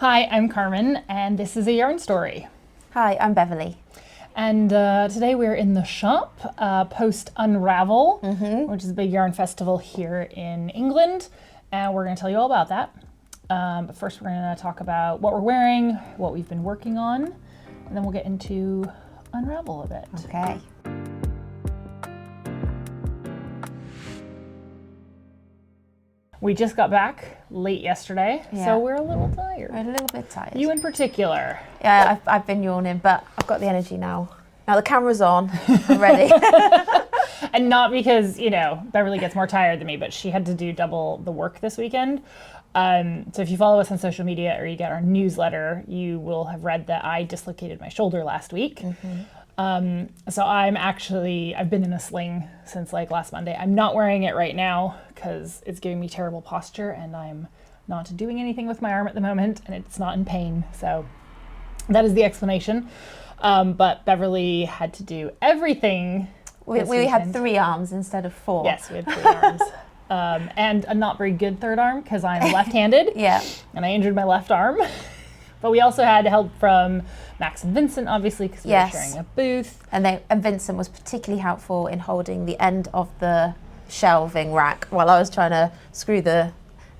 Hi, I'm Carmen, and this is a yarn story. Hi, I'm Beverly. And today we're in the shop post Unravel, which is a big yarn festival here in England, and we're going to tell you all about that. But first, we're going to talk about what we're wearing, what we've been working on, and then we'll get into Unravel a bit. Okay. We just got back late yesterday, so we're a little tired. We're a little bit tired. You in particular. Yeah, I've been yawning, but I've got the energy now. Now the camera's on, I'm ready. And not because, Beverly gets more tired than me, but she had to do double the work this weekend. So if you follow us on social media or you get our newsletter, you will have read that I dislocated my shoulder last week. So I've been in a sling since like last Monday. I'm not wearing it right now because it's giving me terrible posture and I'm not doing anything with my arm at the moment and it's not in pain. So that is the explanation. But Beverly had to do everything. We had 3 arms instead of 4. Yes, we had 3 arms. And a not very good third arm because I'm left-handed. Yeah. And I injured my left arm. But we also had help from Max and Vincent, obviously, because we were sharing a booth. And Vincent was particularly helpful in holding the end of the shelving rack while I was trying to screw the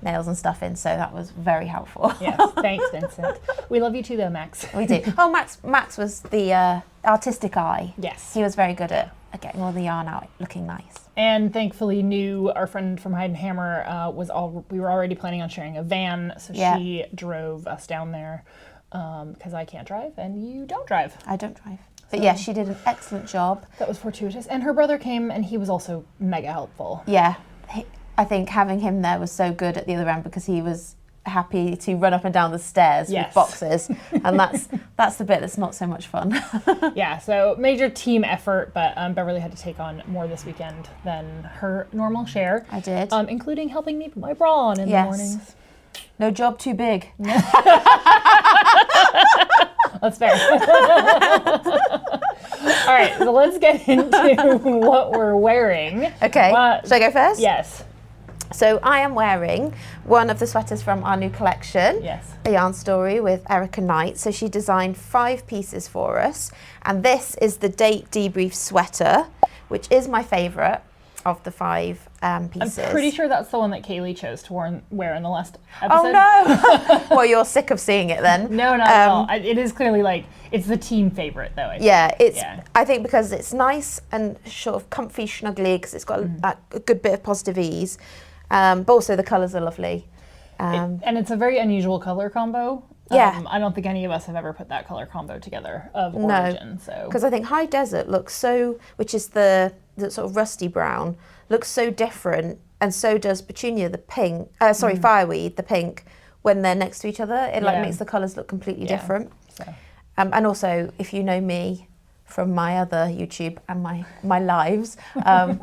nails and stuff in, so that was very helpful. Yes, thanks, Vincent. We love you too, though, Max. We do. Oh, Max was the artistic eye. Yes. He was very good at getting all the yarn out looking nice. And thankfully knew our friend from Hide and Hammer we were already planning on sharing a van, so she drove us down there because I can't drive and you don't drive. I don't drive. But yeah, she did an excellent job. That was fortuitous. And her brother came and he was also mega helpful. Yeah. I think having him there was so good at the other end because he was happy to run up and down the stairs with boxes. And that's the bit that's not so much fun. Yeah, so major team effort, but Beverly had to take on more this weekend than her normal share. I did. Including helping me put my bra on in the mornings. No job too big. That's fair. All right, so let's get into what we're wearing. Okay, should I go first? Yes. So I am wearing one of the sweaters from our new collection, a yarn story with Erica Knight. So she designed 5 pieces for us. And this is the date debrief sweater, which is my favorite of the 5 pieces. I'm pretty sure that's the one that Kaylee chose to wear in the last episode. Oh no! Well, you're sick of seeing it then. No, not at all. It is clearly it's the team favorite though. I think because it's nice and sort of comfy, snuggly, because it's got a good bit of positive ease. But also the colours are lovely. And it's a very unusual color combo. I don't think any of us have ever put that color combo together of origin. So because I think High Desert looks which is the sort of rusty brown, looks so different, and so does Petunia, the pink. Fireweed, the pink. When they're next to each other, it makes the colours look completely different. So. And also, if you know me from my other YouTube and my lives, by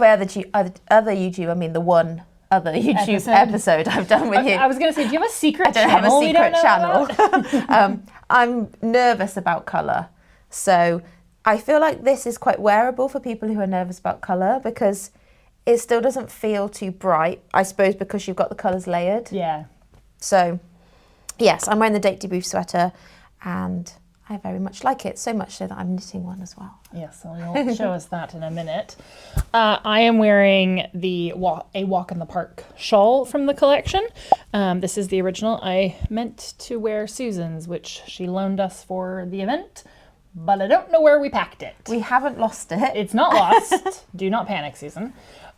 other YouTube, I mean the one other YouTube episode I've done with you. I was going to say, do you have a secret channel? I don't have a secret channel. About? I'm nervous about colour. So I feel like this is quite wearable for people who are nervous about colour because it still doesn't feel too bright, I suppose, because you've got the colours layered. Yeah. So, yes, I'm wearing the date debrief sweater and I very much like it, so much so that I'm knitting one as well. Yes, so you'll show us that in a minute. I am wearing a Walk in the Park shawl from the collection. This is the original. I meant to wear Susan's, which she loaned us for the event, but I don't know where we packed it. We haven't lost it. It's not lost. Do not panic, Susan.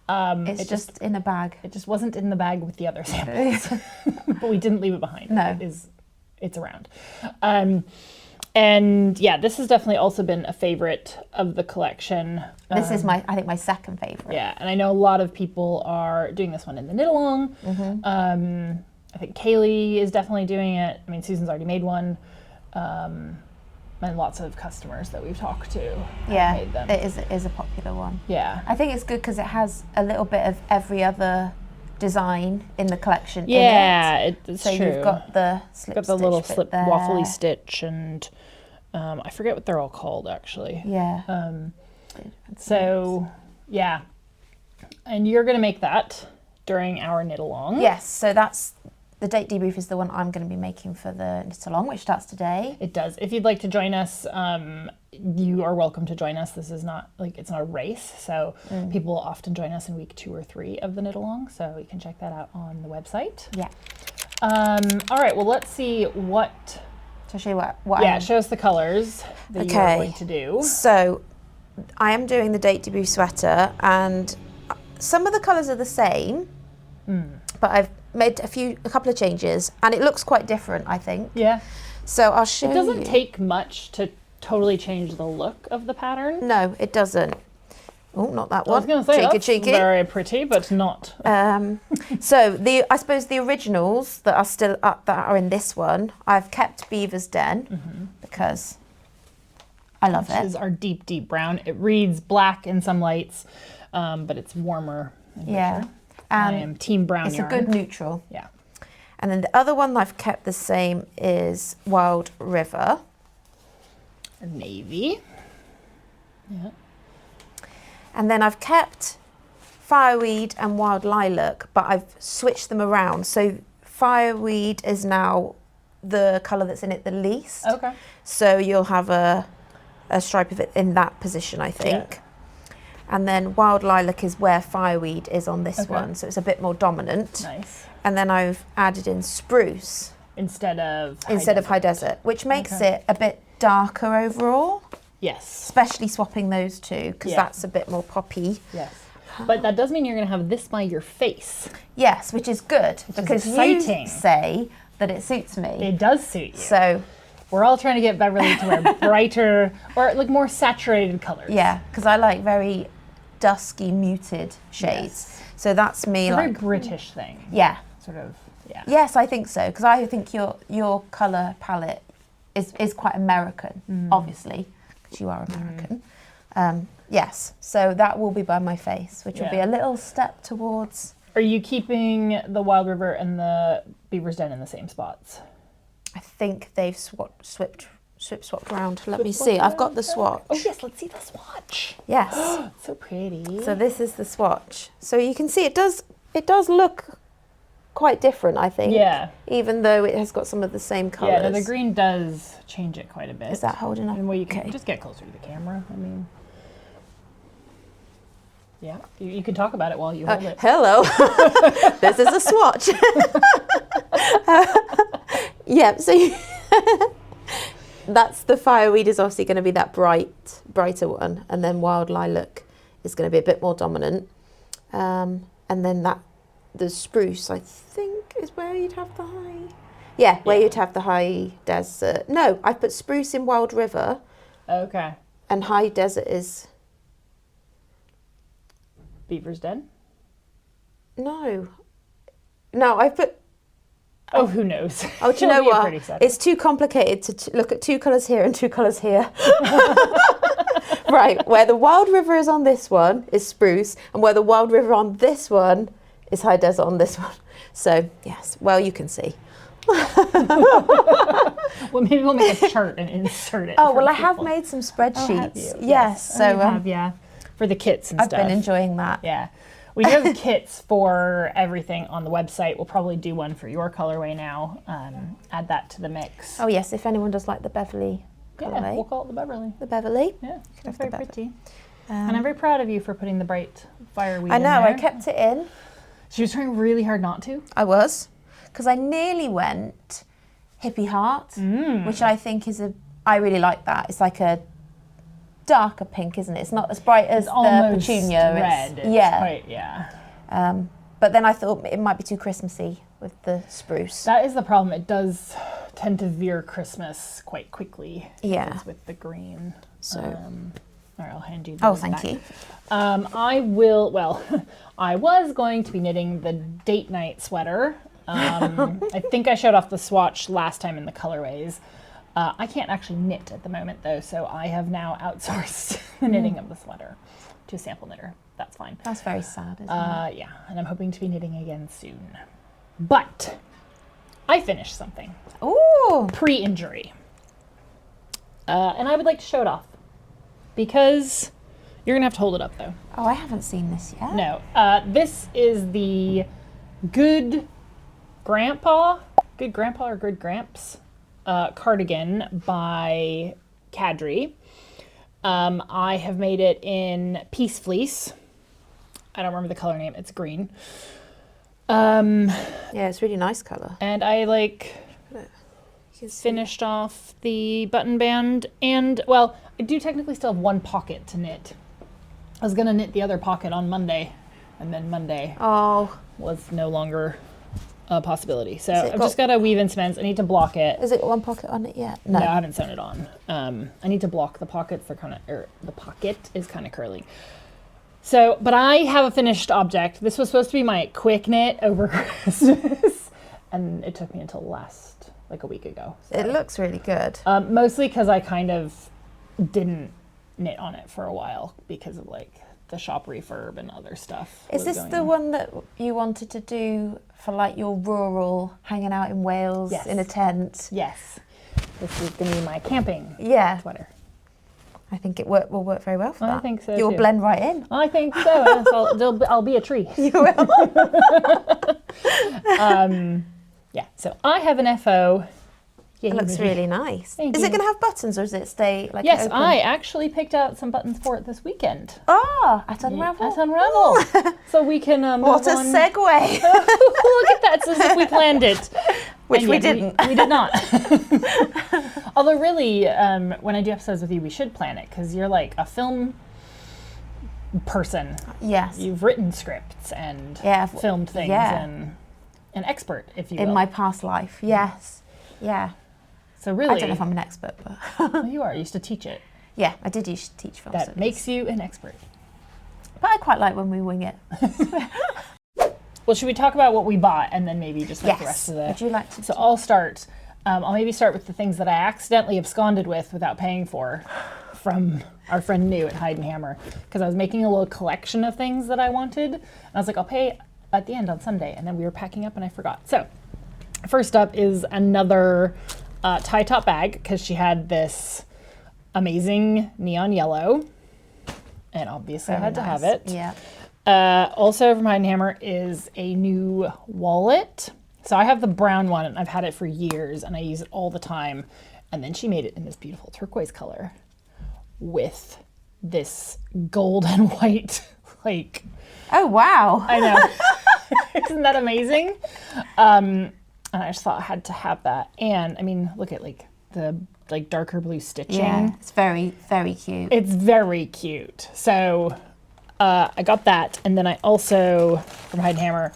It's just in a bag. It just wasn't in the bag with the other samples, but we didn't leave it behind. No. It's around. And yeah, this has definitely also been a favorite of the collection. This is I think my second favorite. Yeah, and I know a lot of people are doing this one in the knit along. I think Kaylee is definitely doing it. I mean, Susan's already made one. And lots of customers that we've talked to have made them. It is a popular one. Yeah. I think it's good because it has a little bit of every other design in the collection in it. It's so true. You've got the slip got the little slip there. waffly stitch and I forget what they're all called actually. Yeah. So yeah. And you're gonna make that during our knit along. Yes, so this the date debrief is the one I'm going to be making for the knit along, which starts today. It does. If you'd like to join us, you are welcome to join us. This is not it's not a race, so people often join us in week 2 or 3 of the knit along. So you can check that out on the website. Yeah. All right. Well, let's see what. To show you what. Yeah, show us the colors that you are going to do. So, I am doing the date debrief sweater, and some of the colours are the same, but I've made a couple of changes, and it looks quite different, I think. Yeah. So I'll show you. It doesn't take much to totally change the look of the pattern. No, it doesn't. Oh, not that one. I was going to say, cheeky. Very pretty, but not. So I suppose the originals that are still up, that are in this one, I've kept Beaver's Den because I love it. This is our deep, deep brown. It reads black in some lights, but it's warmer. Yeah. I am team brown yarn. It's a good neutral. Yeah. And then the other one I've kept the same is Wild River. Navy. Yeah. And then I've kept Fireweed and Wild Lilac, but I've switched them around. So Fireweed is now the colour that's in it the least. Okay. So you'll have a stripe of it in that position, I think. Yeah. And then Wild Lilac is where Fireweed is on this one. So it's a bit more dominant. Nice. And then I've added in Spruce. Instead of High Desert, which makes it a bit darker overall. Yes. Especially swapping those two, because that's a bit more poppy. Yes. But that does mean you're going to have this by your face. Yes, which is good, because you say that it suits me. It does suit you. So we're all trying to get Beverly to wear brighter or like more saturated colors. Yeah, because I like very dusky, muted shades. Yes. So that's me. It's a like very British thing. Yeah. Sort of. Yeah. Yes, I think so, because I think your colour palette is quite American, obviously. You are American. Yes, so that will be by my face, which will be a little step towards. Are you keeping the Wild River and the Beaver's Den in the same spots? I think they've swapped around. Let me see. I've got the swatch. Oh yes, let's see the swatch. Yes. So pretty. So this is the swatch. So you can see it does look quite different, I think. Yeah. Even though it has got some of the same colours. Yeah, no, the green does change it quite a bit. Is that holding up? And well, you can just get closer to the camera. I mean, yeah, you can talk about it while you hold it. Hello. This is a swatch. Yeah, so that's the Fireweed is obviously going to be that brighter one, and then Wild Lilac is going to be a bit more dominant. And then the Spruce, I think, is where you'd have the high. Yeah, where you'd have the High Desert. No, I put Spruce in Wild River. Okay. And High Desert is Beaver's Den? No, I put. Oh, who knows? Oh, do you know what? It's too complicated to look at 2 colours here and 2 colours here. Right, where the Wild River is on this one is Spruce, and where the Wild River on this one is High Desert on this one. So, yes, well, you can see. Well, maybe we'll make a chart and insert it. Oh, well, I have made some spreadsheets. Oh, yes, so yeah, for the kits and I've stuff. I've been enjoying that. Yeah. We do have kits for everything on the website. We'll probably do one for your colorway now. Add that to the mix. Oh, yes, if anyone does like the Beverly colorway. Yeah, we'll call it the Beverly. The Beverly? Yeah, it's very pretty. And I'm very proud of you for putting the bright Fireweed I know, in there. I kept it in. She was trying really hard not to. I was, because I nearly went Hippie Heart, which I think is I really like that. It's like a darker pink, isn't it? It's not as bright as the petunia. Red. But then I thought it might be too Christmassy with the spruce. That is the problem. It does tend to veer Christmas quite quickly. Yeah. With the green. So. All right, I'll hand you. Oh, thank you. I will. Well, I was going to be knitting the date night sweater. I think I showed off the swatch last time in the colorways. I can't actually knit at the moment though, so I have now outsourced the knitting of the sweater to a sample knitter. That's fine. That's very sad, isn't it? Yeah, and I'm hoping to be knitting again soon. But I finished something. Ooh! Pre-injury. And I would like to show it off because you're gonna have to hold it up though. Oh, I haven't seen this yet. No, this is the Good Good Grandpa or Good Gramps cardigan by Cadre. I have made it in Peace Fleece. I don't remember the color name. It's green. Yeah, it's really nice color. And I finished off the button band, and well, I do technically still have one pocket to knit. I was gonna knit the other pocket on Monday, and then Monday was no longer a possibility. So I've just got to weave in some ends. I need to block it. Has it got one pocket on it yet? No, I haven't sewn it on. I need to block the pockets. The pocket is kind of curly. So, but I have a finished object. This was supposed to be my quick knit over Christmas, and it took me until a week ago. So. It looks really good. Mostly because I kind of didn't knit on it for a while because of the shop refurb and other stuff. Is this the one that you wanted to do for your rural hanging out in Wales in a tent? Yes. This is going to be my camping sweater. I think it will work very well for that. I think so. You'll blend right in. I think so. I'll be a tree. You will. So I have an FO. It looks really nice. Is it going to have buttons, or does it stay Yes, open? I actually picked out some buttons for it this weekend. At Unravel. At Unravel. So we can what a segue. Look at that, it's as if we planned it. Which we didn't. We did not. Although really, when I do episodes with you, we should plan it, because you're like a film person. Yes. You've written scripts and filmed things and an expert, if you will. In my past life, yes. Yeah. So really, I don't know if I'm an expert, but well, you are. You used to teach it. Yeah, I did used to teach film That studies. makes you an expert. But I quite like when we wing it. Well, should we talk about what we bought and then maybe just the rest of the... Would you like to? So I'll start. I'll maybe start with the things that I accidentally absconded with without paying for from our friend New at Hide and Hammer, because I was making a little collection of things that I wanted. And I was like, I'll pay at the end on Sunday. And then we were packing up and I forgot. So first up is another tie top bag, because she had this amazing neon yellow. And obviously I had to have it. Yeah. Also from Hide and Hammer is a new wallet. So I have the brown one and I've had it for years and I use it all the time. And then she made it in this beautiful turquoise color with this gold and white, Oh, wow. I know. Isn't that amazing? And I just thought I had to have that. And I mean, look at the darker blue stitching. Yeah, it's very, very cute. It's very cute. So I got that. And then I also, from Hide and Hammer,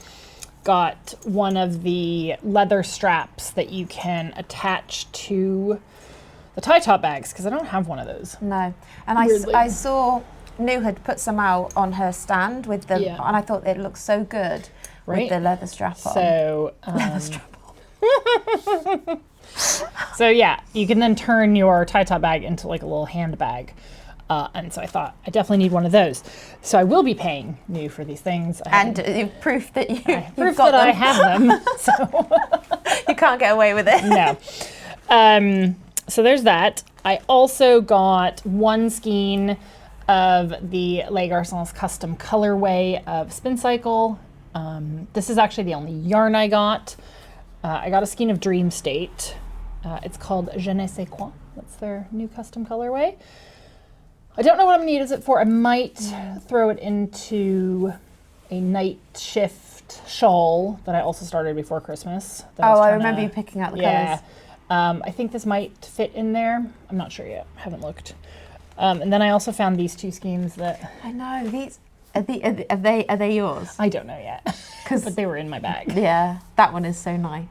got one of the leather straps that you can attach to the tie top bags, because I don't have one of those. No. And I saw New had put some out on her stand with them, and I thought it looked so good with the leather strap on. So, leather strap on. So yeah, you can then turn your tie top bag into like a little handbag. And so I thought, I definitely need one of those. So I will be paying New for these things. And you've proof that I have them. So you can't get away with it. No. So there's that. I also got one skein of the Les Garçons custom colorway of Spin Cycle. This is actually the only yarn I got. I got a skein of Dream State. It's called Je ne sais quoi. That's their new custom colorway. I don't know what I'm going to use it for. I might throw it into a night shift shawl that I also started before Christmas. I remember you picking out the colors. I think this might fit in there. I'm not sure yet. I haven't looked. And then I also found these two skeins that... I know. These are they yours? I don't know yet, but they were in my bag. Yeah, that one is so nice.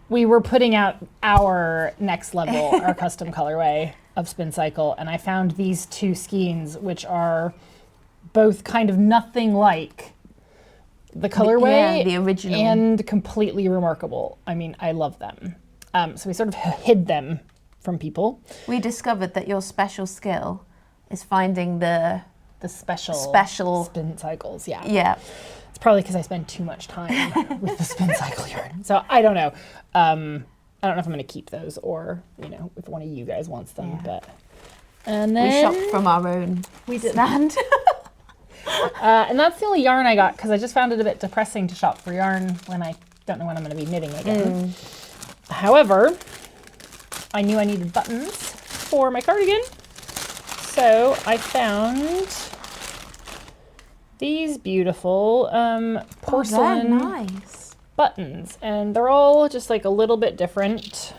We were putting out our next level, our custom colorway of Spin Cycle, and I found these two skeins, which are both kind of nothing like the colorway, the original, and completely remarkable. I mean, I love them. So we sort of hid them from people. We discovered that your special skill is finding the special Spin Cycles. Yeah. Yeah. It's probably because I spend too much time with the Spin Cycle yarn. So I don't know. I don't know if I'm going to keep those or, if one of you guys wants them. Yeah. But and then we shopped from our own stand. And that's the only yarn I got, because I just found it a bit depressing to shop for yarn when I don't know when I'm going to be knitting again. However, I knew I needed buttons for my cardigan, so I found these beautiful porcelain nice buttons, and they're all just like a little bit different.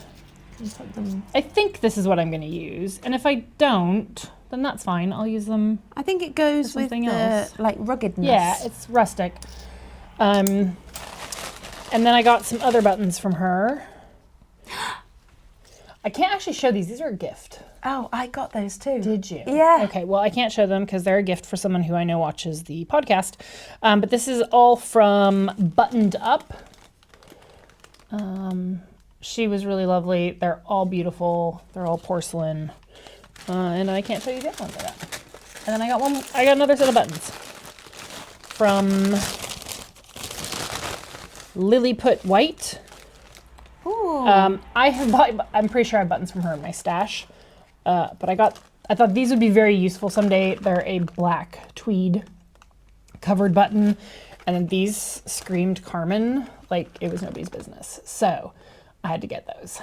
I think this is what I'm going to use, and if I don't, then that's fine. I'll use them. I think it goes with the like ruggedness. Yeah, it's rustic. And then I got some other buttons from her. I can't actually show these. These are a gift. Oh, I got those too. Did you? Yeah. Okay, well, I can't show them because they're a gift for someone who I know watches the podcast. But this is all from Buttoned Up. She was really lovely. They're all beautiful. They're all porcelain. And I can't show you the other ones I got. And then I got another set of buttons from Lilliput White. Ooh. I'm pretty sure I have buttons from her in my stash. But I thought these would be very useful someday. They're a black tweed covered button. And then these screamed Carmen like it was nobody's business. So I had to get those.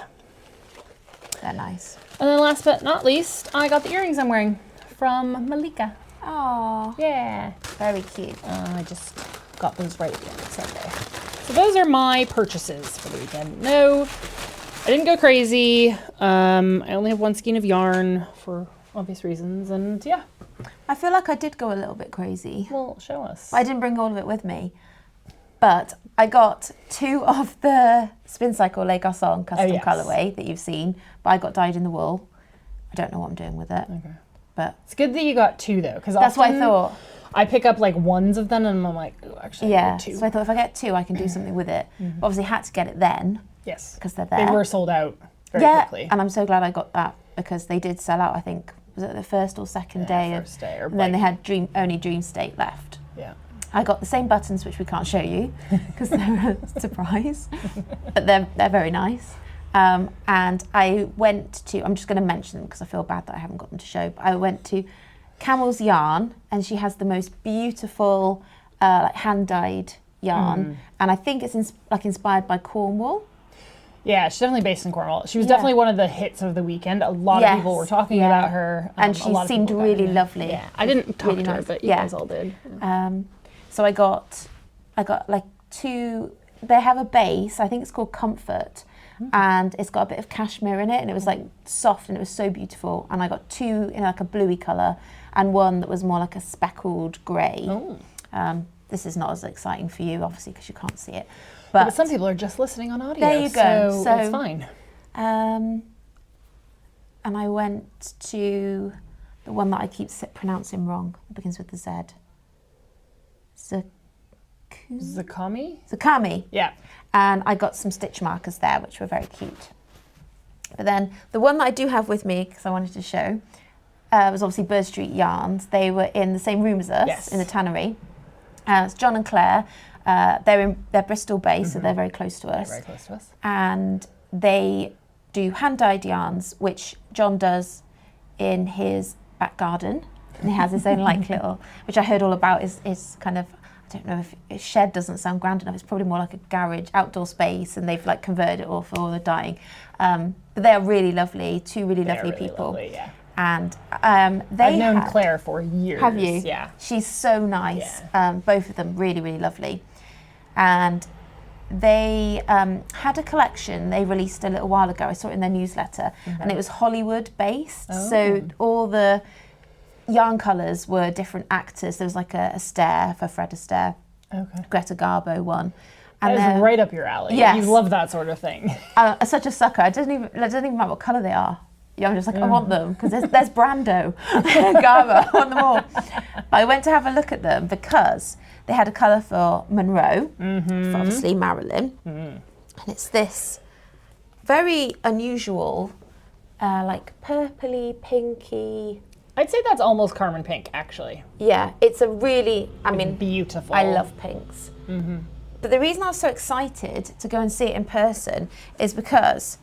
They're nice. And then last but not least, I got the earrings I'm wearing from Malika. Oh, Yeah. very cute. I just got those right at the end of Sunday. So those are my purchases for the weekend. No, I didn't go crazy. I only have one skein of yarn for obvious reasons, and yeah. I feel like I did go a little bit crazy. Well, show us. I didn't bring all of it with me, but I got 2 of the Spin Cycle Les Garçons custom colorway that you've seen, but I got dyed in the wool. I don't know what I'm doing with it. Okay. But it's good that you got 2 though, because that's what I thought. I pick up like ones of them and I'm like, oh, actually, I need 2. So I thought if I get 2, I can do something with it. But obviously, had to get it then. Yes. Because they're there. They were sold out very quickly. And I'm so glad I got that because they did sell out. I think was it the first or second day? First day, or and then they had only Dream State left. Yeah. I got the same buttons, which we can't show you because they're a surprise, but they're very nice. And I went to, I'm just going to mention them because I feel bad that I haven't got them to show, but I went to Camel's Yarn, and she has the most beautiful like hand-dyed yarn, and I think it's inspired by Cornwall. Yeah, she's definitely based in Cornwall. She was definitely one of the hits of the weekend. A lot of people were talking about her. And she seemed really lovely. Yeah, I didn't talk to her, but you guys all did. So I got like 2, they have a base, I think it's called Comfort, and it's got a bit of cashmere in it, and it was like soft and it was so beautiful. And I got 2 in like a bluey colour and one that was more like a speckled grey. This is not as exciting for you, obviously, because you can't see it. But some people are just listening on audio. There you go. So it's fine. And I went to the one that I keep pronouncing wrong. It begins with the Z. Zakami? Yeah. And I got some stitch markers there, which were very cute. But then the one that I do have with me, because I wanted to show, was obviously Bird Street Yarns. They were in the same room as us, in the tannery. It's John and Claire. They're Bristol based, so they're very close to us. Very close to us. And they do hand-dyed yarns, which John does in his back garden. And he has his own like little, which I heard all about, is kind of, I don't know if a shed doesn't sound grand enough. It's probably more like a garage, outdoor space, and they've like converted it all for all the dyeing. But they're really lovely, 2 really lovely people. Lovely, yeah. And I've known Claire for years. Have you? Yeah. She's so nice. Yeah. Both of them really, really lovely. And they had a collection they released a little while ago. I saw it in their newsletter, and it was Hollywood based. Oh. So all the yarn colours were different actors. There was like a Astaire for Fred Astaire, Greta Garbo one. And that is right up your alley. Yes. You love that sort of thing. I'm such a sucker. It doesn't even matter what colour they are. Yeah, I'm just like, I want them, because there's Brando, Garbo, I want them all. But I went to have a look at them because they had a colour for Monroe, for obviously Marilyn, and it's this very unusual, like purpley, pinky. I'd say that's almost Carmen Pink, actually. Yeah, it's a really, beautiful. I love pinks. But the reason I was so excited to go and see it in person is because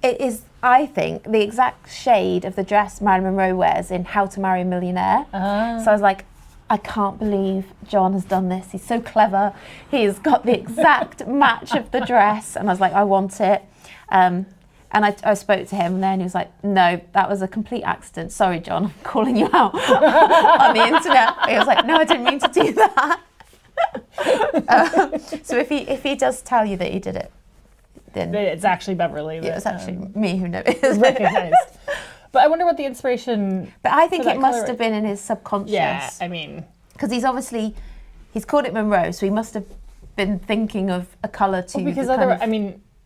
it is, I think, the exact shade of the dress Marilyn Monroe wears in How to Marry a Millionaire. So I was like, I can't believe John has done this. He's so clever. He's got the exact match of the dress. And I was like, I want it. And I spoke to him and then he was like, no, that was a complete accident. Sorry, John, I'm calling you out on the internet. He was like, no, I didn't mean to do that. So if he does tell you that he did it, then it's actually Beverly. It was actually me who noticed. Recognized. But I wonder what the inspiration. But I think it must have been in his subconscious. Yeah, I mean, because he's called it Monroe, so he must have been thinking of a colour to. Well, because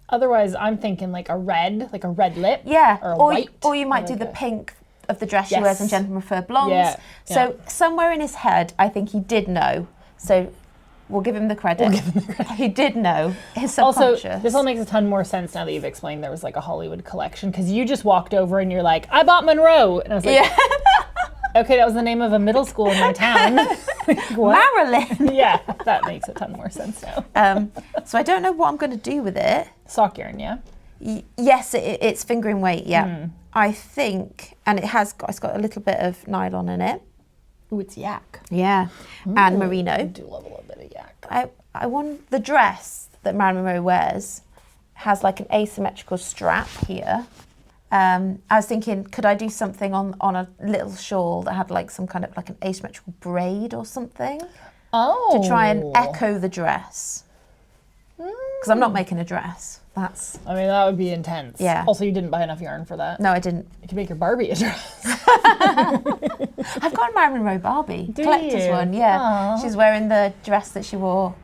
otherwise I'm thinking like a red lip. Yeah, or a white. Or you might do the pink of the dress she wears in Gentlemen Prefer Blondes. Yeah, so somewhere in his head, I think he did know. So we'll give him the credit. He did know his subconscious. Also, this all makes a ton more sense now that you've explained there was like a Hollywood collection, because you just walked over and you're like, I bought Monroe. And I was like, okay, that was the name of a middle school in my town. Marilyn. Yeah, that makes a ton more sense now. So I don't know what I'm going to do with it. Sock yarn, yeah? Yes, it's fingering weight, yeah. I think, and it's got a little bit of nylon in it. Ooh, it's yak. Yeah, and merino. I do love a little bit of yak. I want the dress that Marilyn Monroe wears has like an asymmetrical strap here. I was thinking, could I do something on a little shawl that had like some kind of like an asymmetrical braid or something? Oh. To try and echo the dress. Because I'm not making a dress. I mean, that would be intense. Yeah. Also, you didn't buy enough yarn for that. No, I didn't. You could make your Barbie a dress. I've got a Marilyn Monroe Barbie. Collector's one, yeah. Aww. She's wearing the dress that she wore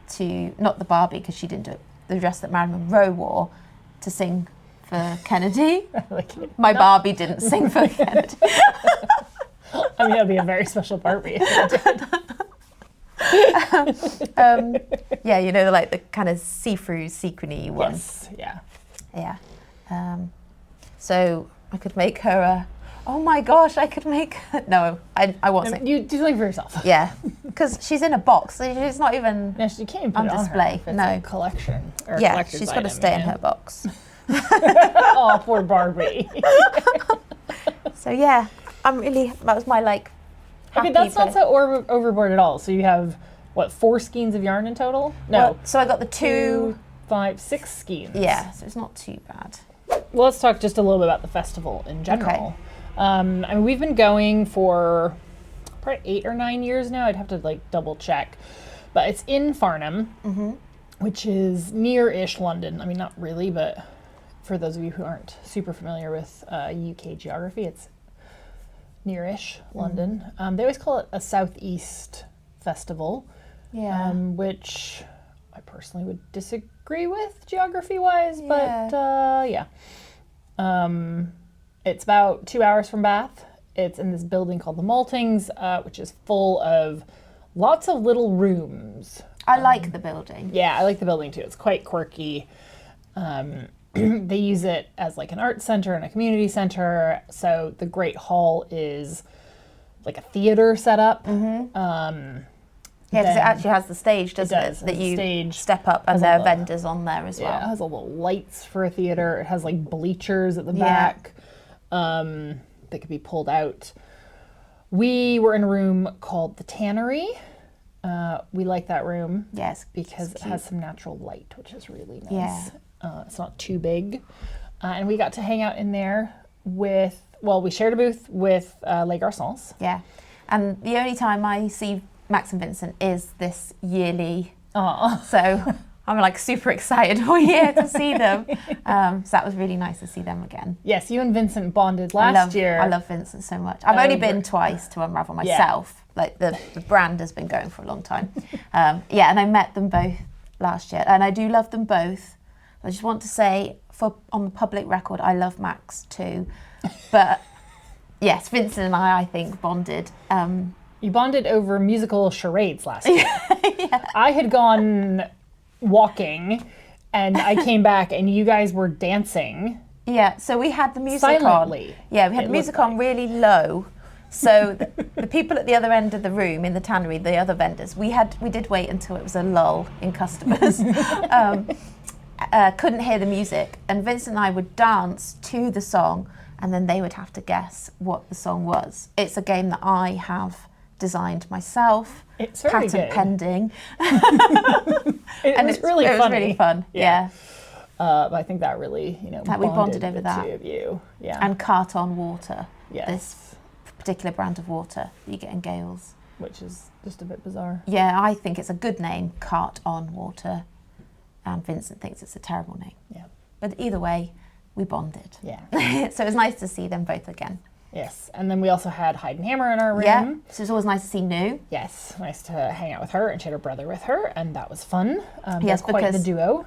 to, not the Barbie because she didn't do it, the dress that Marilyn Monroe wore to sing for Kennedy. My Barbie didn't sing for Kennedy. I mean, that would be a very special Barbie if it did. Yeah, you know, like the kind of see-through, sequiny one. Yes, yeah. Yeah. So I could make her a, oh my gosh, I could make her, no, I won't say. You do something for yourself. Yeah, because she's in a box, so she's not even No, she can't even put on it on display. her if it's No. a collection. Or yeah, collector's she's got to item, stay in her box. Oh, poor Barbie. So yeah, that was my like, Okay, that's not so overboard at all. So you have, what, 4 skeins of yarn in total? No. Well, so I got the 2, 5, 6 skeins. Yeah, so it's not too bad. Well, let's talk just a little bit about the festival in general. Okay. I mean, we've been going for probably 8 or 9 years now. I'd have to like double check. But it's in Farnham, which is near-ish London. I mean, not really, but for those of you who aren't super familiar with UK geography, it's near-ish London. They always call it a Southeast festival, which I personally would disagree with geography-wise, but yeah. It's about 2 hours from Bath. It's in this building called the Maltings, which is full of lots of little rooms. I like the building. Yeah, I like the building too. It's quite quirky. They use it as like an art center and a community center. So the Great Hall is like a theater setup. Yeah, because it actually has the stage, doesn't it? That you step up and there are vendors on there as well. Yeah, it has all the lights for a theater. It has like bleachers at the back that could be pulled out. We were in a room called the Tannery. We like that room. Yes, because it has some natural light, which is really nice. Yeah. It's not too big. And we got to hang out in there with, well, we shared a booth with Les Garçons. Yeah. And the only time I see Max and Vincent is this yearly. So I'm like super excited all year to see them. So that was really nice to see them again. Yes, you and Vincent bonded last year. I love Vincent so much. I've only been twice to Unravel myself. Like the brand has been going for a long time. Yeah, and I met them both last year. And I do love them both. I just want to say, on the public record, I love Max too. But yes, Vincent and I think, bonded. You bonded over musical charades last year. I had gone walking and I came back and you guys were dancing. Yeah, so we had the music silently. On. Yeah, we had the music on really low. So the people at the other end of the room in the tannery, the other vendors, we did wait until it was a lull in customers. Couldn't hear the music, and Vincent and I would dance to the song, and then they would have to guess what the song was. It's a game that I have designed myself. It's very patent good. pending. It was really funny. It was really fun. Yeah. But I think that really, that we bonded over that. Two of you. Yeah. And Carton water. Yes. This particular brand of water that you get in Gales. Which is just a bit bizarre. Yeah, I think it's a good name, Carton water. And Vincent thinks it's a terrible name. Yeah. But either way, we bonded. Yeah. So it was nice to see them both again. Yes. And then we also had Hide and Hammer in our room. Yeah. So it's always nice to see New. Yes. Nice to hang out with her, and she had her brother with her, and that was fun. Yes, they're quite the duo.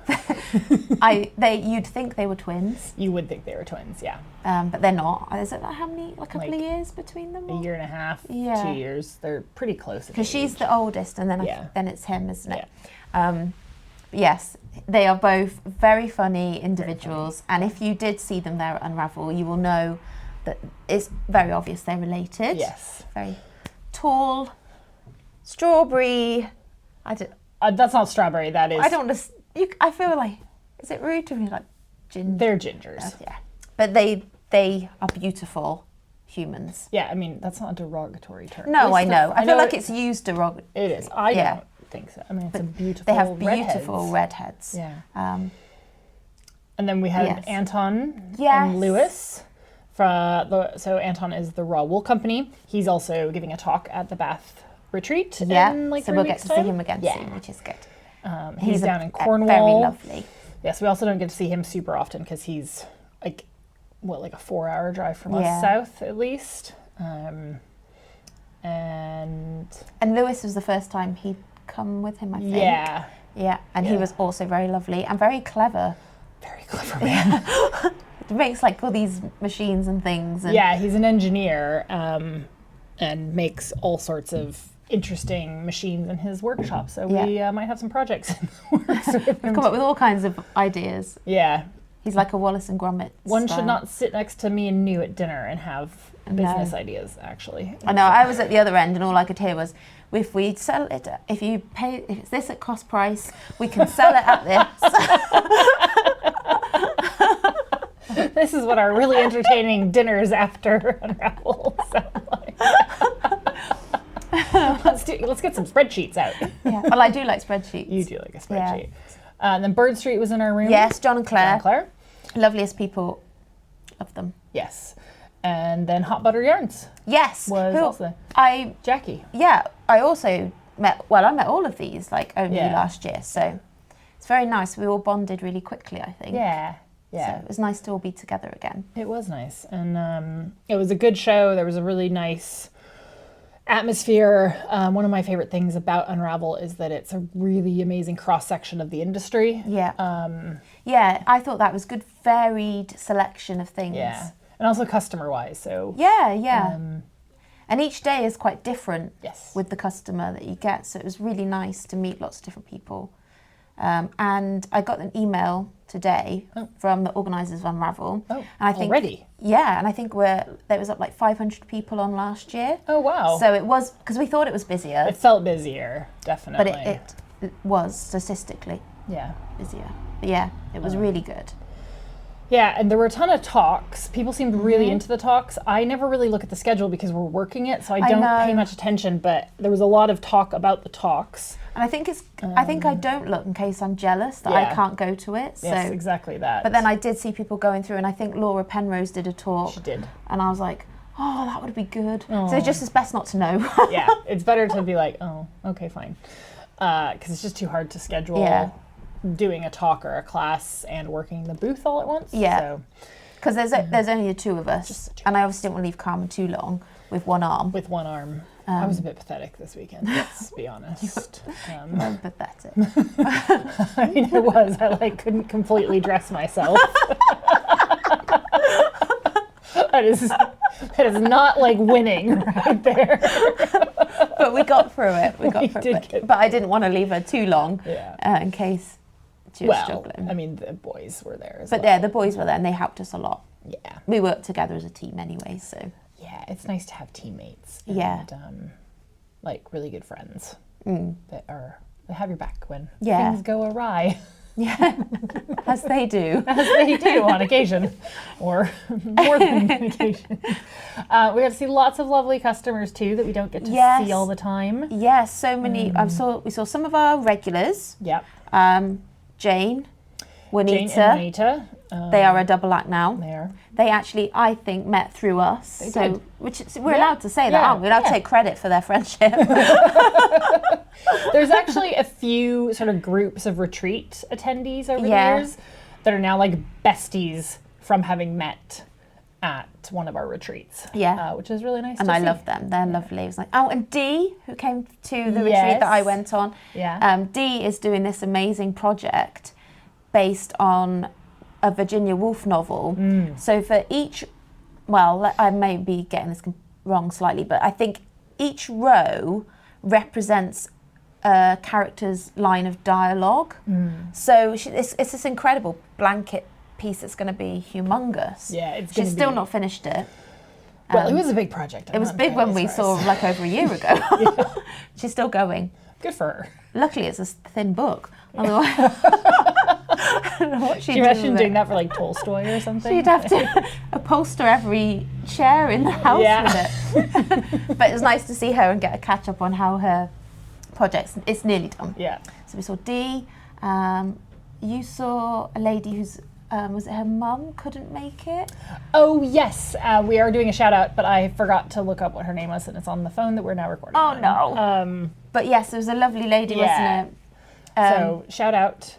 You'd think they were twins. You would think they were twins, yeah. But they're not. Is it how many? A couple of years between them? A year and a half, 2 years. They're pretty close. Because she's the oldest, and then then it's him, isn't it? Yeah. Yes, they are both very funny individuals, and if you did see them there at Unravel, you will know that it's very obvious they're related. Yes. Very tall, strawberry. That's not strawberry. That is. I don't. I feel like, is it rude to be like ginger? They're gingers. Yeah, but they are beautiful humans. Yeah, I mean that's not a derogatory term. No, I know. I feel like it's used derogatory. It is. I don't think so. I mean, it's a beautiful. They have beautiful redheads. Yeah. And then we had Anton Yes. and Lewis. So Anton is the Raw Wool Company. He's also giving a talk at the Bath Retreat. Yeah. In like so 3 we'll weeks' get to time. see him again soon, which is good. He's down in Cornwall. Very lovely. Yes, we also don't get to see him super often because he's like a 4-hour drive from us south at least. And Lewis was the first time he'd come with him, I think. Yeah. Yeah, and he was also very lovely and very clever. Very clever man. He makes like all these machines and things. And yeah, he's an engineer and makes all sorts of interesting machines in his workshop. So we might have some projects in the works with him. We've come up with all kinds of ideas. Yeah. He's like a Wallace and Gromit One style. Should not sit next to me and New at dinner and have business ideas, actually. I know, I was at the other end and all I could hear was, if we sell it, if it's this at cost price, we can sell it at this. This is what our really entertaining dinners after Unravel sound like. Let's get some spreadsheets out. Yeah. Well, I do like spreadsheets. You do like a spreadsheet. Yeah. And then Bird Street was in our room. Yes, John and Claire. John and Claire. Loveliest people. Love them. Yes. And then Hot Butter Yarns. Yes. Was also Jackie. Yeah. I also met all of these like only last year. So it's very nice. We all bonded really quickly, I think. Yeah. Yeah. So it was nice to all be together again. It was nice. And it was a good show. There was a really nice atmosphere. One of my favorite things about Unravel is that it's a really amazing cross-section of the industry. Yeah. Yeah, I thought that was good, varied selection of things. Yeah. And also customer-wise, so... Yeah. And each day is quite different with the customer that you get, so it was really nice to meet lots of different people. And I got an email today from the organisers of Unravel. Oh, and I think, already? Yeah, and I think there was up like 500 people on last year. Oh, wow. So it was, because we thought it was busier. It felt busier, definitely. But it was statistically busier. But yeah, it was really good. Yeah, and there were a ton of talks. People seemed really into the talks. I never really look at the schedule because we're working it, so I don't pay much attention, but there was a lot of talk about the talks. And I think I think I don't look in case I'm jealous that I can't go to it. So. Yes, exactly that. But then I did see people going through, and I think Laura Penrose did a talk. She did. And I was like, oh, that would be good. So it's just as best not to know. Yeah, it's better to be like, oh, okay, fine. Because it's just too hard to schedule doing a talk or a class and working the booth all at once. Yeah. Because there's only the two of us. And I obviously didn't want to leave Carmen too long with one arm. With one arm. I was a bit pathetic this weekend, let's be honest. Pathetic. I mean, I was. I couldn't completely dress myself. That is not like winning right there. But we got through it. But I didn't want to leave her too long in case she was struggling. I mean, the boys were there as well. But yeah, the boys were there and they helped us a lot. Yeah. We worked together as a team anyway, so. Yeah, it's nice to have teammates. And, like really good friends that have your back when Yeah. things go awry. Yeah, as they do. As they do on occasion, or more than an occasion. We got to see lots of lovely customers too that we don't get to see all the time. Yes, so many. We saw some of our regulars. Yep. Jane, Juanita. Jane and Juanita. They are a double act now. They are. They actually, I think, met through us. They did. Which we're allowed to say that, aren't we? We're allowed to take credit for their friendship. There's actually a few sort of groups of retreat attendees over the years that are now like besties from having met at one of our retreats. Yeah. Which is really nice to see. And I love them. They're lovely. It was like, and Dee, who came to the retreat that I went on. Yeah. Dee is doing this amazing project based on a Virginia Woolf novel. So for each, I may be getting this wrong slightly, but I think each row represents a character's line of dialogue. So it's this incredible blanket piece that's going to be humongous. Yeah, she's still not finished it. Well, it was a big project. It was big when we saw like over a year ago. She's still going. Good for her. Luckily, it's a thin book. Otherwise, I don't know what she'd do. Can you imagine doing that for like Tolstoy or something? She'd have to upholster every chair in the house with it. But it's nice to see her and get a catch up on how her project's. It's nearly done. Yeah. So we saw Dee. You saw a lady who's. Was it her mum couldn't make it? Oh, yes. We are doing a shout out, but I forgot to look up what her name was, and it's on the phone that we're now recording on. No. But yes, it was a lovely lady, wasn't it? So shout out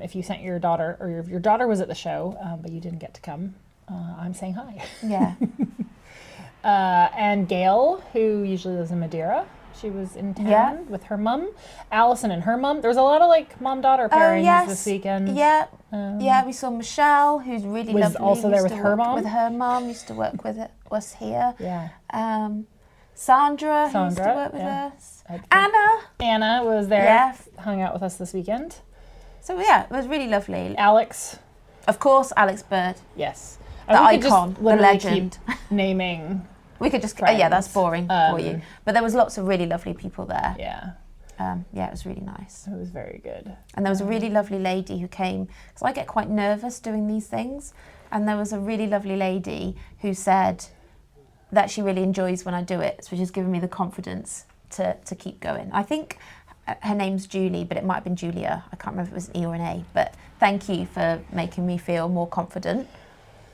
if you sent your daughter, or your daughter was at the show, but you didn't get to come. I'm saying hi. Yeah. And Gail, who usually lives in Madeira. She was in town with her mum. Allison and her mum. There was a lot of like mom-daughter pairings this weekend. Yeah. We saw Michelle, who's really lovely. Was also there with her mom. With her mum, used to work with us here. Yeah. Sandra, who used to work with us. Anna was there, hung out with us this weekend. So it was really lovely. Alex. Of course, Alex Bird. Yes. The icon, the legend. Keep naming. We could just, that's boring for you. But there was lots of really lovely people there. Yeah. It was really nice. It was very good. And there was a really lovely lady who came, because I get quite nervous doing these things. And there was a really lovely lady who said that she really enjoys when I do it, which has given me the confidence to keep going. I think her name's Julie, but it might have been Julia. I can't remember if it was an E or an A. But thank you for making me feel more confident.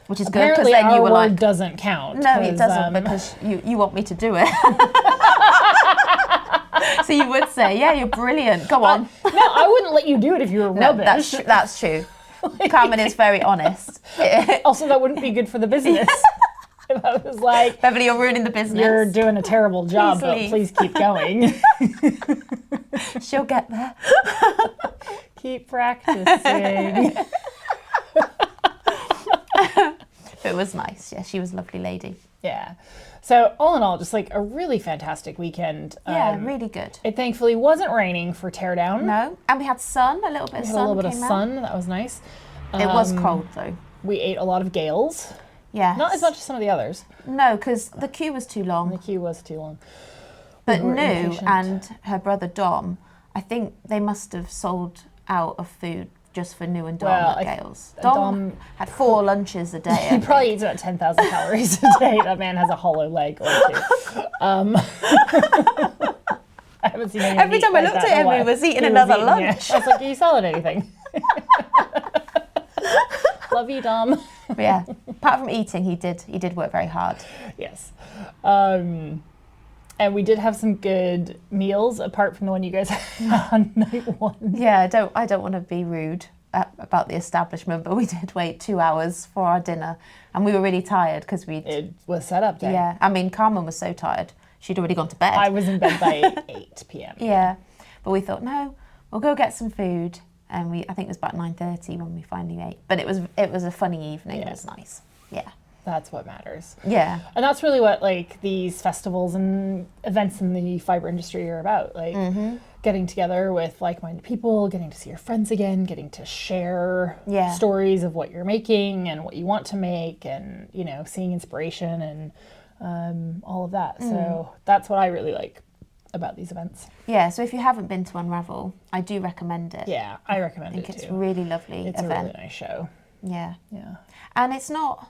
Which is good, because then you were like, doesn't count. No, it doesn't, because you want me to do it. So you would say, yeah, you're brilliant. Go on. No, I wouldn't let you do it if you were rubbish. That's true. Carmen is very honest. Also, that wouldn't be good for the business. If I was like, Beverly, you're ruining the business. You're doing a terrible job, but please keep going. She'll get there. Keep practicing. It was nice. Yeah, she was a lovely lady. Yeah. So all in all, just like a really fantastic weekend. Yeah, really good. It thankfully wasn't raining for teardown. No, and we had sun, a little bit of sun. A little bit of sun. That was nice. It was cold though. We ate a lot of Gales. Yeah. Not as much as some of the others. No, because the queue was too long. The queue was too long. But Nu and her brother Dom, I think they must have sold out of food just for Nu and Dom at Gales. Dom had 4 lunches a day. He probably eats about 10,000 calories a day. That man has a hollow leg or 2. I haven't seen anyone Every time I looked at him, he was eating another lunch. Yeah. I was like, are you selling anything? Love you, Dom. Yeah. Apart from eating, he did work very hard. Yes. And we did have some good meals, apart from the one you guys had on night 1. Yeah, I don't want to be rude about the establishment, but we did wait 2 hours for our dinner, and we were really tired because it was set-up day. Yeah, I mean, Carmen was so tired; she'd already gone to bed. I was in bed by 8 p.m. Yeah, but we thought, no, we'll go get some food, and I think it was about 9:30 when we finally ate. But it was a funny evening. Yeah. It was nice. Yeah. That's what matters. Yeah. And that's really what like these festivals and events in the fiber industry are about. Like getting together with like-minded people, getting to see your friends again, getting to share stories of what you're making and what you want to make, and seeing inspiration and all of that. So that's what I really like about these events. Yeah, so if you haven't been to Unravel, I do recommend it. Yeah, I recommend it too. I think it's a really lovely event. It's a really nice show. Yeah. Yeah. And it's not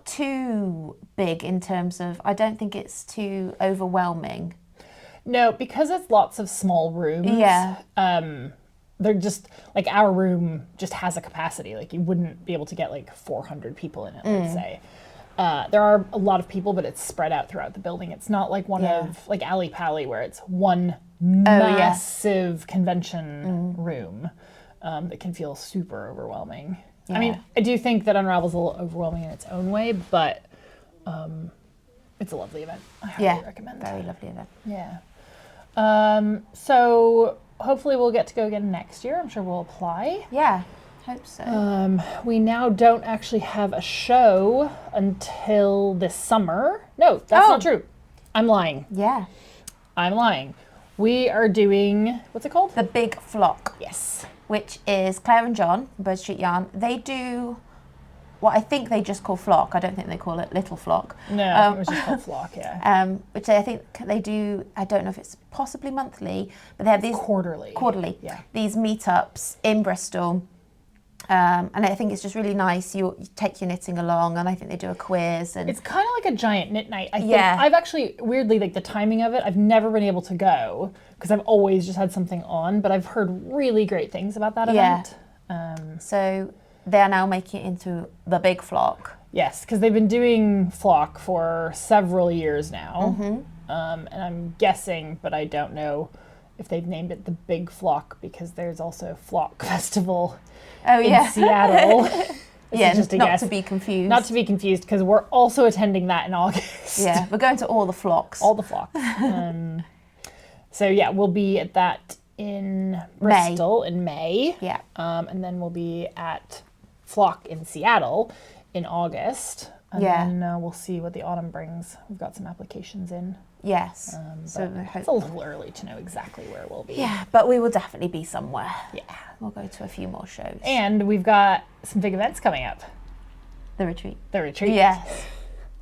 too big in terms of, I don't think it's too overwhelming. No, because it's lots of small rooms. Yeah. They're just, like, our room just has a capacity. Like, you wouldn't be able to get, like, 400 people in it, let's say. There are a lot of people, but it's spread out throughout the building. It's not like one of, like, Ali Pali, where it's one massive convention room that can feel super overwhelming. Yeah. I mean, I do think that Unravel's a little overwhelming in its own way, but it's a lovely event. I highly recommend it. Very lovely event. Yeah. So hopefully we'll get to go again next year. I'm sure we'll apply. Yeah, hope so. We now don't actually have a show until this summer. No, that's not true. I'm lying. Yeah. I'm lying. We are doing, what's it called? The Big Flock. Yes. Which is Claire and John, Bird Street Yarn. They do what I think they just call Flock. I don't think they call it Little Flock. No, it was just called Flock, yeah. Which I think they do, I don't know if it's possibly monthly, but they have these... Quarterly. Yeah. These meetups in Bristol. And I think it's just really nice. You take your knitting along, and I think they do a quiz. And it's kind of like a giant knit night. I think I've actually, weirdly, like the timing of it, I've never been able to go because I've always just had something on, but I've heard really great things about that event. So they are now making it into the Big Flock. Yes, because they've been doing Flock for several years now. And I'm guessing, but I don't know if they've named it the Big Flock because there's also Flock Festival in Seattle. Just a guess. To be confused. Not to be confused, because we're also attending that in August. Yeah, we're going to all the flocks. All the flocks. So yeah, we'll be at that in Bristol in May. Yeah. And then we'll be at Flock in Seattle in August. And then we'll see what the autumn brings. We've got some applications in. Yes. So it's a little early to know exactly where we'll be. Yeah, but we will definitely be somewhere. Yeah. We'll go to a few more shows. And we've got some big events coming up. The retreat. The retreat. Yes.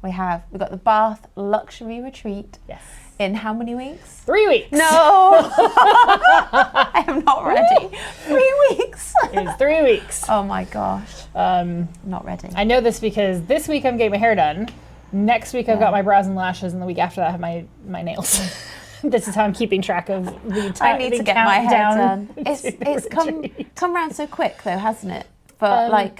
We have. We've got the Bath Luxury Retreat. Yes. In how many weeks? 3 weeks. No! I am not ready. 3 weeks. It is 3 weeks. Oh my gosh. Not ready. I know this because this week I'm getting my hair done. Next week I've got my brows and lashes, and the week after that I have my nails. This is how I'm keeping track of the time. I need to get my hair done. It's come around so quick though, hasn't it? But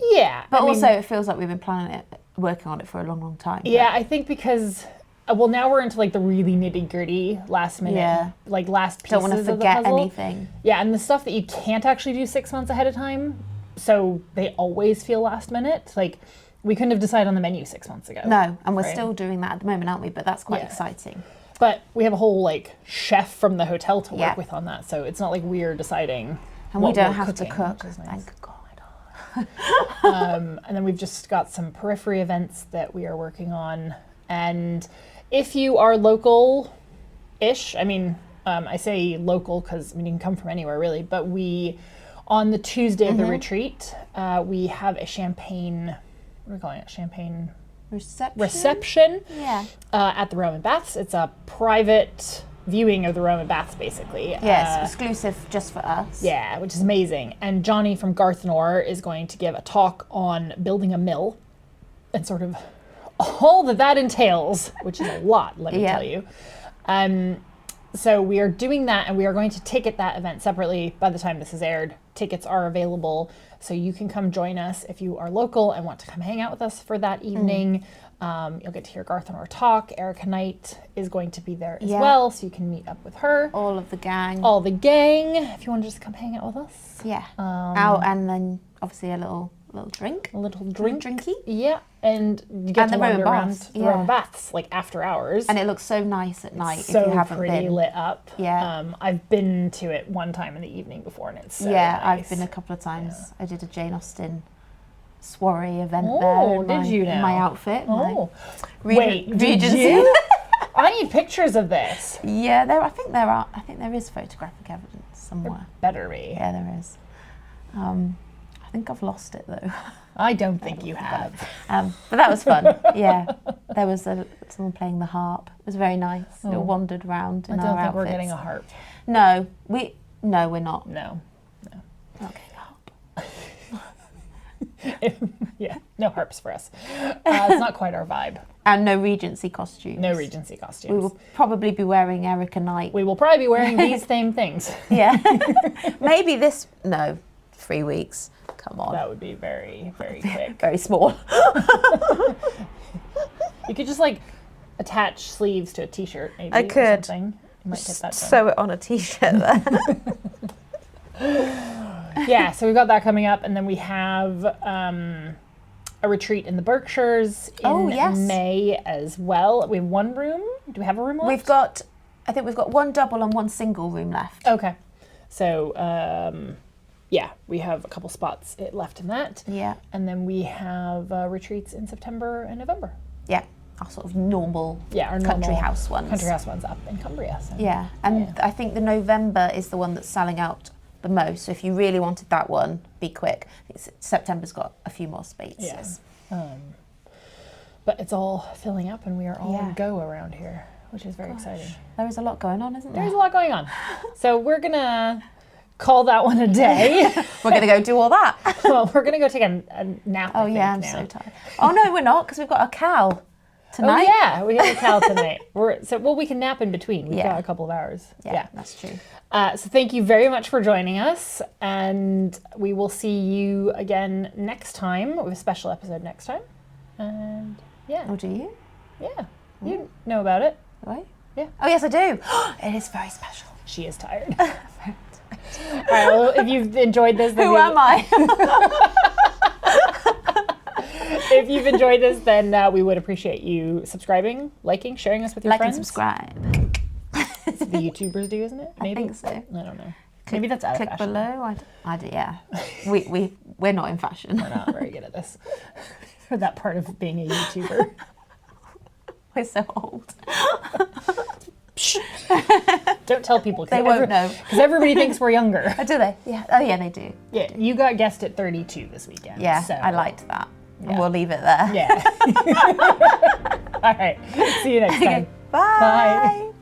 yeah. But also it feels like we've been planning it, working on it for a long, long time. Yeah, I think because now we're into like the really nitty gritty last minute, like last pieces of the puzzle. Don't want to forget anything. Yeah, and the stuff that you can't actually do 6 months ahead of time, so they always feel last minute. Like we couldn't have decided on the menu 6 months ago. No, and we're still doing that at the moment, aren't we? But that's quite exciting. But we have a whole like chef from the hotel to work with on that, so it's not like we're deciding. And we don't have to cook. Nice. Thank God. And then we've just got some periphery events that we are working on. And if you are local-ish, I mean, I say local because you can come from anywhere really, but on the Tuesday of the retreat, we have a champagne, what are we calling it? Champagne reception at the Roman Baths. It's a private viewing of the Roman Baths, basically. Yes, exclusive just for us. Yeah, which is amazing. And Johnny from Garthenor is going to give a talk on building a mill and sort of all that entails, which is a lot, let me tell you. So we are doing that, and we are going to ticket that event separately by the time this is aired. Tickets are available, so you can come join us if you are local and want to come hang out with us for that evening. You'll get to hear Garthenor talk. Erica Knight is going to be there as well, so you can meet up with her. All of the gang. All the gang, if you want to just come hang out with us. Yeah. And then obviously a little drink. A little drink. Drinky. Yeah. And you get to wander around the Roman Baths, like after hours. And it looks so nice at night if you so haven't pretty been. Lit up. Yeah. I've been to it one time in the evening before, and it's so nice. I've been a couple of times. Yeah. I did a Jane Austen soiree event there. Oh, did you now? In my outfit. Oh. Wait, did you? I need pictures of this. Yeah, I think there is photographic evidence somewhere. There better be. Yeah, there is. I think I've lost it though. I don't think you have. But that was fun. Yeah, there was someone playing the harp. It was very nice. We wandered around in our outfits. I don't think we're getting a harp. No, we're not. No. Not getting a harp. Yeah, no harps for us. It's not quite our vibe. And no Regency costumes. No Regency costumes. We will probably be wearing Erica Knight. We will probably be wearing these same things. Yeah. Maybe 3 weeks. Come on. That would be very, very quick. Very small. You could just like attach sleeves to a t-shirt maybe. I could. Or something. You might get that done. Sew it on a t-shirt then. Yeah, so we've got that coming up, and then we have a retreat in the Berkshires in May as well. We have one room. Do we have a room left? I think we've got one double and one single room left. Okay. So, we have a couple spots left in that. Yeah. And then we have retreats in September and November. Yeah. Our sort of normal our country house ones. Country house ones up in Cumbria. So. Yeah. And I think the November is the one that's selling out the most. So if you really wanted that one, be quick. September's got a few more spaces. Yeah. But it's all filling up and we are all on go around here, which is very exciting. There is a lot going on, isn't there? There's a lot going on. So we're going to call that one a day. We're going to go do all that. Well, we're going to go take a nap. Oh, yeah, I'm so tired. Oh, no, we're not, because we've got a cow tonight. Oh, yeah, we have a cow tonight. We can nap in between. We've got a couple of hours. Yeah, that's true. So thank you very much for joining us, and we will see you again next time. We have a special episode next time. And Oh, do you? Yeah. You know about it. Do I? Yeah. Oh, yes, I do. It is very special. She is tired. All right, well, if you've enjoyed this, then Who am I? If you've enjoyed this, then we would appreciate you subscriing, liking, sharing us with your friends. Like and subscribe. The YouTubers do, isn't it? Maybe? I think so. I don't know. Maybe that's out of Click fashion. below. Yeah. We're not in fashion. We're not very good at this. That part of being a YouTuber. We're so old. Don't tell people. They won't know. Because everybody thinks we're younger. Oh, do they? Yeah. Oh, yeah, they do. Yeah, you got guessed at 32 this weekend. Yeah, so. I liked that. Yeah. And we'll leave it there. Yeah. All right. See you next time. Bye. Bye.